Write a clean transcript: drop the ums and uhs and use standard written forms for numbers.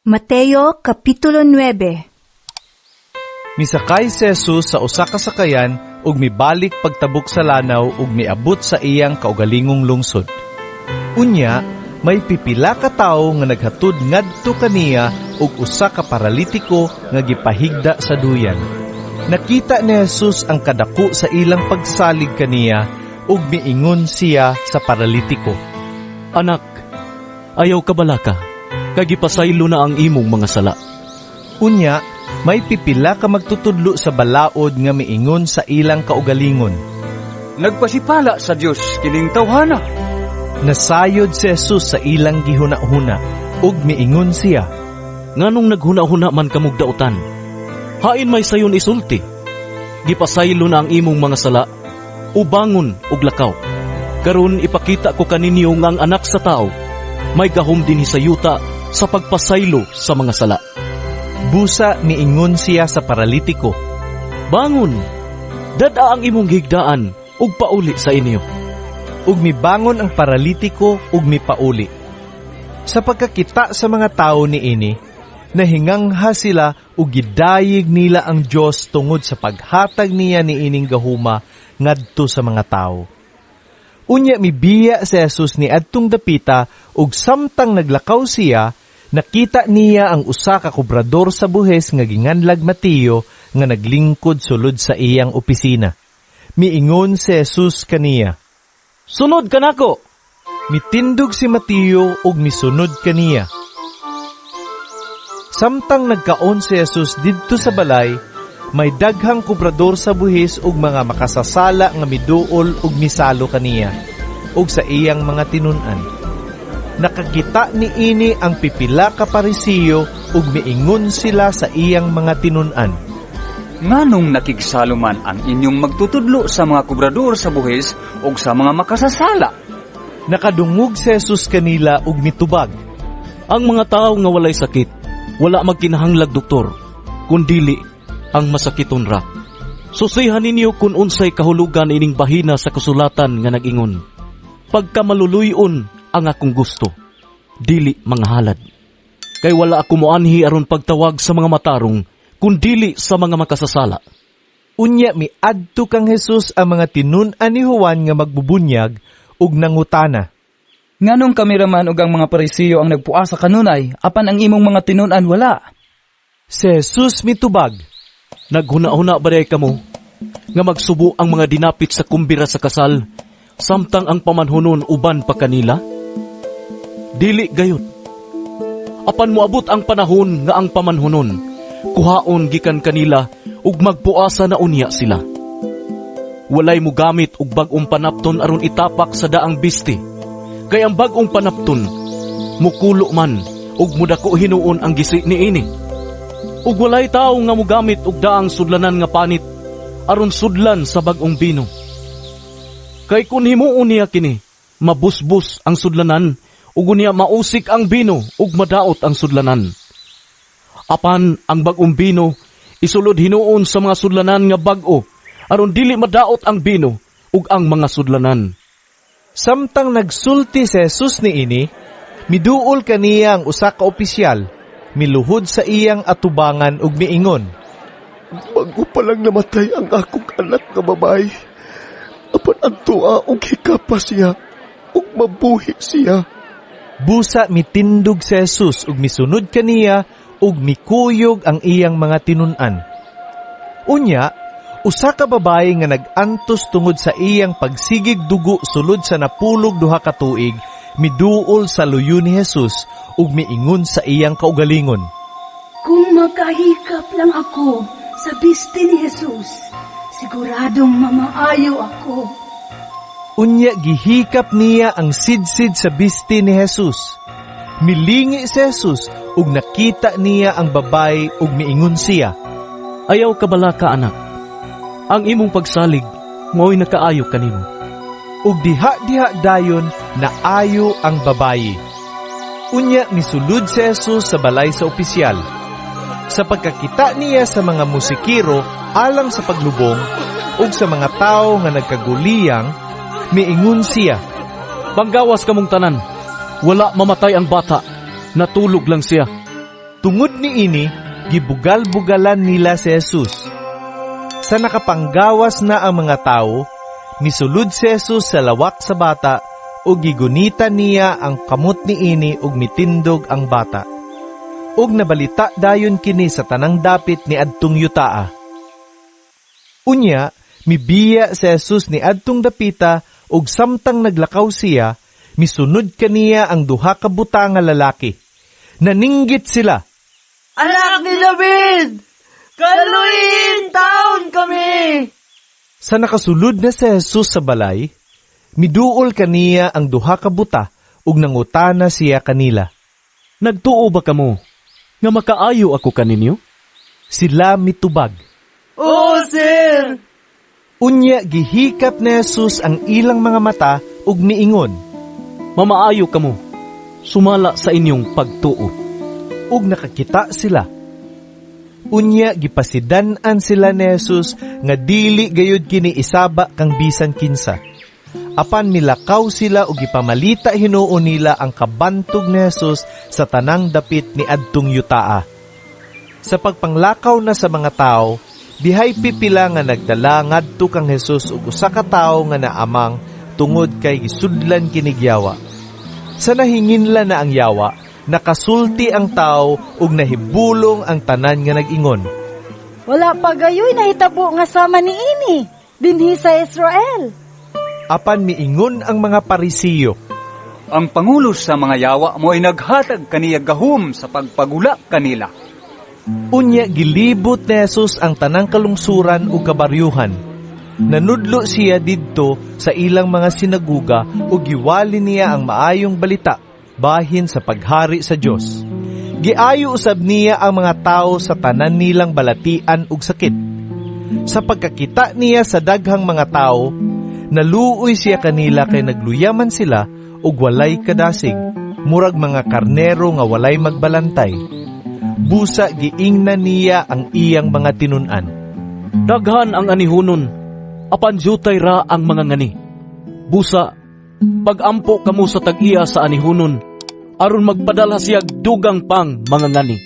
Mateo Kapitulo 9. Misakay si Jesus sa usa ka sakayan ug mibalik pagtabok sa lanaw ug miabot sa iyang kaugalingong lungsod. Unya, may pipila ka tawo nga naghatod ngadto kaniya ug usa ka paralitiko nga gipahigda sa duyan. Nakita ni Jesus ang kadako sa ilang pagsalig kaniya ug miingon siya sa paralitiko, Anak, ayaw ka balaka, kagipasaylo na ang imong mga sala. Unya, may pipila ka magtutudlo sa balaod nga miingon sa ilang kaugalingon, Nagpasipala sa Dios kining tawhana. Nasayod si Jesus sa ilang gihuna-huna ug miingon siya, Nganong naghuna-huna man kamug dautan, hain may sayon isulti. Gipasaylo na ang imong mga sala, ubangon ug lakaw. Karon ipakita ko kaninyo nga ang anak sa tao may gahom dinhi sa yuta sa pagpasaylo sa mga sala. Busa miingon siya sa paralitiko, Bangon, dada ang imong higdaan ug pauli sa inyo. ug mibangon ang paralitiko ug mipauli. Sa pagkakita sa mga tao niini, nahingangha sila ug gidayig nila ang Dios tungod sa paghatag niya niining gahuma ngadto sa mga tao. Unya mibiya si Jesus ni adtong dapita ug samtang naglakaw siya, nakita niya ang usa ka kobrador sa buhis nga ginganlag Mateo nga naglingkod sulod sa iyang opisina. Miingon si Jesus kaniya, Sunod ka nako. Mitindog si Mateo ug misunod kaniya. Samtang nagkaon si Jesus didto sa balay, may daghang kobrador sa buhis ug mga makasasala nga miduol ug misalo kaniya ug sa iyang mga tinun-an. Nakakita niini ang pipila ka Parisiyo ug miingon sila sa iyang mga tinun-an, Nganong nakigsalo man ang inyong magtutudlo sa mga kubrador sa buhis o sa mga makasasala? Nakadungog si Jesus kanila ug mitubag, Ang mga tao nga walay sakit, wala magkinahanglag doktor, kundili ang masakiton ra. Susihan ninyo kung unsay kahulugan ining bahina sa kasulatan nga nag-ingon, Pagkamaluluyon ang akong gusto, dili mga halad. Kay wala ako moanhi aron pagtawag sa mga matarong, kundili sa mga makasasala. Unya miadto kang Jesus ang mga tinun-an ni Juan nga magbubunyag ug nangutana, Nganong kami raman ug ang mga Parisiyo ang nagpuasa kanunay, apan ang imong mga tinun-an wala? Si Jesus mitubag, Naghuna-huna ba day kamo nga magsubo ang mga dinapit sa kumbira sa kasal, samtang ang pamanhunon uban pa kanila? Dili gayud. Apan moabot ang panahon nga ang pamanhunon kuhaon gikan kanila ug magpuasa na unya sila. Walay mo gamit og bag-ong panapton aron itapak sa daang bisti, kay ang bag-ong panapton mukulo man ug mudako hinuon ang gisi niini. Ug walay tawo nga mogamit og daang sudlanan nga panit aron sudlan sa bag-ong bino. Kay kun himuon niya kini, mabusbus ang sudlanan ug unya mausik ang bino ug madaot ang sudlanan. Apan ang bag-ong bino isulod hinuon sa mga sudlanan nga bag-o aron dili madaot ang bino ug ang mga sudlanan. Samtang nagsulti si Jesus niini, miduol kaniya ang usa ka opisyal, miluhod sa iyang atubangan ug miingon, Bago pa lang namatay ang akong anak nga babae, apan ang tua og hikapa siya, ug mabuhi siya. Busa mitindog si Jesus ug misunod kaniya ug mikuyog ang iyang mga tinun-an. Unya, usa ka babae nga nag-antos tungod sa iyang pagsigig dugo sulod sa napulog duha ka tuig, miduol sa luyo ni Jesus ug miingon sa iyang kaugalingon, Kung makahikap lang ako sa biste ni Jesus, siguradong mamaayo ako. Unya gihikap niya ang sidsid sa biste ni Jesus. Milingi si Jesus ug nakita niya ang babae ug miingon siya, Ayaw ka balaka anak, ang imong pagsalig mao'y nakaayo kanimo. ug diha-diha dayon naayo ang babayi. Unya misulod si Jesus sa balay sa opisyal. Sa pagkakita niya sa mga musikiro alang sa paglubong ug sa mga tao nga nagkaguliyang, miingon siya, Panggawas kamong tanan, wala mamatay ang bata, natulog lang siya. Tungod ni ini, gibugal-bugalan nila si Jesus. Sa nakapanggawas na ang mga tao, misulod si Jesus sa lawak sa bata ug gigunita niya ang kamot ni ini ug mitindog ang bata. Ug nabalita dayon kini sa tanang dapit ni adtong yutaa. Unya, mibiya si Jesus ni adtong dapita ug samtang naglakaw siya, misunod kaniya ang duha ka buta nga lalaki. Naninggit sila. Anak ni David! Kaluhin taon kami! Sa nakasulod na si Jesus sa balay, miduol kaniya ang duha ka buta ug nangutana siya kanila. Nagtuo ba kamo nga makaayo ako kaninyo? Sila mitubag. Oo, sir! Unya gihikap ni Jesus ang ilang mga mata ug miingon. Mamaayo kamo, sumala sa inyong pagtuo. Ug nakakita sila. Unya gipasidan-an sila ni Jesus nga dili gayud kini isaba kang bisan kinsa. Apan milakaw sila ug gipamalita hinuon nila ang kabantog ni Jesus sa tanang dapit ni adtong yutaa. Sa pagpanglakaw na sa mga tao, dihay pipila nga nagdala ngadto kang Jesus ug usa ka tawo nga naamang tungod kay gisudlan kinig yawa. Sa nahinginla na ang yawa, nakasulti ang tao ug nahibulong ang tanan nga nag-ingon. Wala pa gayoy nahitabo nga sama ni ini, dinhi sa Israel. Apan miingon ang mga Parisiyo. Ang pangulo sa mga yawa mo ay naghatag kaniya gahom sa pagpagula kanila. Unya gilibot ni Jesus ang tanang kalungsuran ug kabaryuhan. Nanudlo siya didto sa ilang mga sinaguga ug giwali niya ang maayong balita bahin sa paghari sa Dios. Giayo usab niya ang mga tao sa tanan nilang balatian ug sakit. Sa pagkakita niya sa daghang mga tao, naluoy siya kanila kay nagluyaman sila ug walay kadasig, murag mga karnero nga walay magbalantay. Busa giingnan niya ang iyang mga tinun-an. Daghan ang anihunon, apan jutay ra ang mga ngani. Busa, pag-ampo kamo sa tag-iya sa anihunon, aron magpadala siya dugang pang mga ngani.